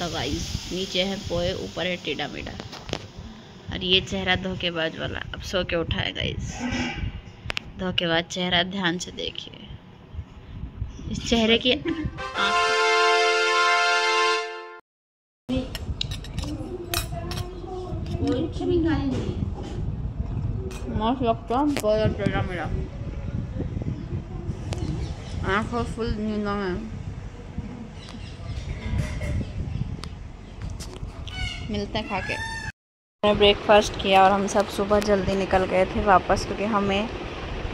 था गाइस। नीचे है पोए, ऊपर है टेढ़ा मेढ़ा। और ये चेहरा धोखेबाज वाला अब सो के उठा है गाइस। धोखेबाज चेहरा ध्यान से देखिए। इस चेहरे की मस्त लगता है बहुत टेढ़ा मेढ़ा। आँखों फुल नींदों में। मिलते हैं खा के। मैंने ब्रेकफास्ट किया और हम सब सुबह जल्दी निकल गए थे वापस, क्योंकि हमें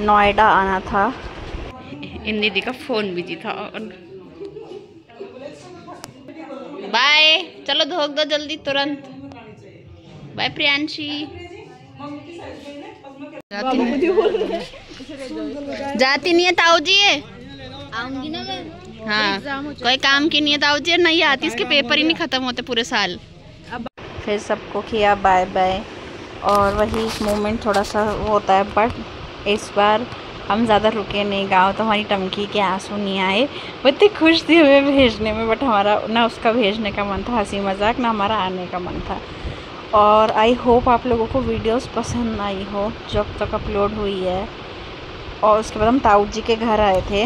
नोएडा आना था। इन दीदी का फ़ोन बिजी था। बाय, चलो धोख दो जल्दी तुरंत। बाय प्रियांशी। जाती नहीं है ताऊ जी ये। आऊंगी ना मैं। हाँ, कोई काम की नहीं है ताऊ जी, नहीं आती, इसके पेपर ही नहीं ख़त्म होते पूरे साल। फिर सबको किया बाय बाय। और वही मोमेंट थोड़ा सा वो होता है, बट इस बार हम ज़्यादा रुके नहीं। गाँव तो हमारी टंकी के आंसू नहीं आए। वो इतनी खुश थी हमें भेजने में, बट हमारा ना उसका भेजने का मन था, हंसी मजाक, ना हमारा आने का मन था। और आई होप आप लोगों को वीडियोस पसंद आई हो जो अब तक अपलोड हुई है। और उसके बाद हम ताऊ जी के घर आए थे।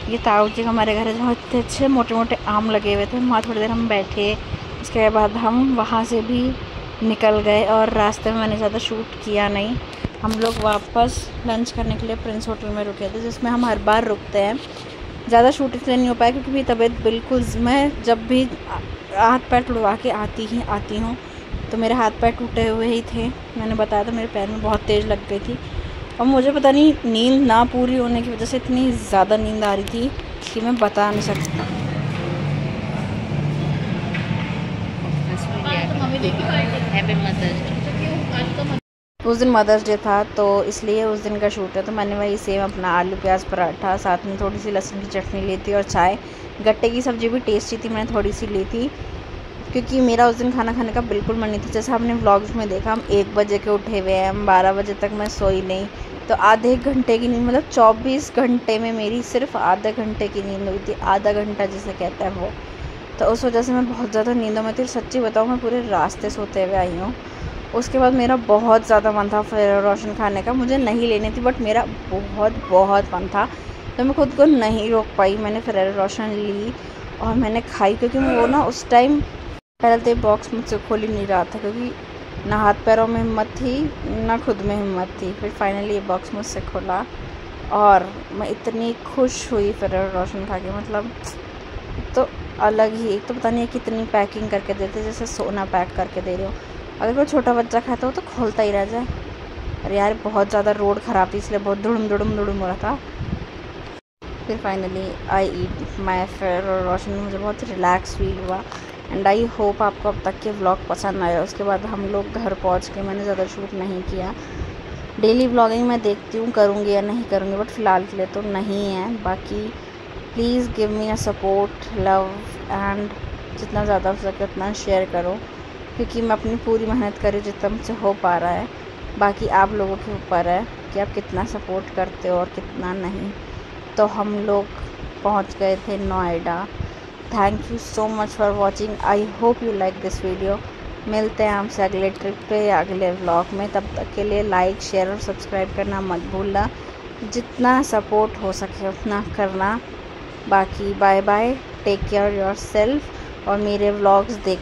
ये ताऊ जी हमारे घर है जहाँ इतने अच्छे मोटे मोटे आम लगे हुए थे। वहाँ थोड़ी देर हम बैठे, उसके बाद हम वहाँ से भी निकल गए। और रास्ते में मैंने ज़्यादा शूट किया नहीं। हम लोग वापस लंच करने के लिए प्रिंस होटल में रुके थे, जिसमें हम हर बार रुकते हैं। ज़्यादा शूट इसलिए नहीं हो पाया क्योंकि मेरी तबीयत बिल्कुल, मैं जब भी हाथ पैर टुटवा के आती हूँ तो मेरे हाथ पैर टूटे हुए ही थे। मैंने बताया था मेरे पैर में बहुत तेज़ लग गई थी। और मुझे पता नहीं नींद ना पूरी होने की वजह से इतनी ज़्यादा नींद आ रही थी कि मैं बता नहीं सकती। उस दिन मदर्स डे था तो इसलिए उस दिन का शूट है। तो मैंने वही सेम अपना आलू प्याज पराठा, साथ में थोड़ी सी लहसुन की चटनी ली थी और चाय। गट्टे की सब्ज़ी भी टेस्टी थी, मैंने थोड़ी सी ली थी क्योंकि मेरा उस दिन खाना खाने का बिल्कुल मन नहीं था। जैसे आपने व्लॉग्स में देखा, हम 1 बजे के उठे हुए हैं, हम 12 बजे तक मैं सोई नहीं। तो आधे घंटे की नींद, मतलब 24 घंटे में मेरी सिर्फ आधे घंटे की नींद हुई थी। आधा घंटा जिसे कहते हैं वो। तो उस वजह से मैं बहुत ज़्यादा नींदों में थी। सच्ची बताऊँ, मैं पूरे रास्ते सोते हुए आई हूँ। उसके बाद मेरा बहुत ज़्यादा मन था फेरेरो रोशर खाने का। मुझे नहीं लेनी थी बट मेरा बहुत मन था, तो मैं खुद को नहीं रोक पाई। मैंने फेरेरो रोशर ली और मैंने खाई, क्योंकि वो ना उस टाइम पहले तो बॉक्स मुझसे खोल ही नहीं रहा था, क्योंकि ना हाथ पैरों में हिम्मत थी ना खुद में हिम्मत थी। फिर फाइनली ये बॉक्स मुझसे खुला और मैं इतनी खुश हुई फेरेरो रोशर खा के। मतलब तो अलग ही, एक तो पता नहीं है कितनी पैकिंग करके देते, जैसे सोना पैक करके दे रहे हो। अगर कोई छोटा बच्चा खाता हो तो खोलता ही रह जाए। अरे यार, बहुत ज़्यादा रोड ख़राब थी इसलिए बहुत दुड़ुम हो रहा था। फिर finally I eat my Ferrero Rocher. मुझे बहुत रिलैक्स फील हुआ। एंड आई होप आपको अब तक के व्लॉग पसंद आया। उसके बाद हम लोग घर पहुंच के, मैंने ज़्यादा शूट नहीं किया। डेली व्लॉगिंग मैं देखती हूँ करूँगी या नहीं करूँगी, बट फ़िलहाल के लिए तो नहीं है। बाकी please give me a support, love and जितना ज़्यादा हो सके उतना शेयर करो, क्योंकि मैं अपनी पूरी मेहनत कर रही हूँ जितना मुझसे हो पा रहा है। बाकी आप लोगों के ऊपर है कि आप कितना सपोर्ट करते हो और कितना नहीं। तो हम लोग पहुँच गए थे Noida. Thank you so much for watching. I hope you like this video. मिलते हैं हमसे अगले ट्रिप पे या अगले व्लॉग में। तब तक के लिए लाइक, शेयर और सब्सक्राइब करना मत भूलना। जितना सपोर्ट हो सके उतना करना। बाकी bye bye, take care yourself और मेरे व्लॉग्स देख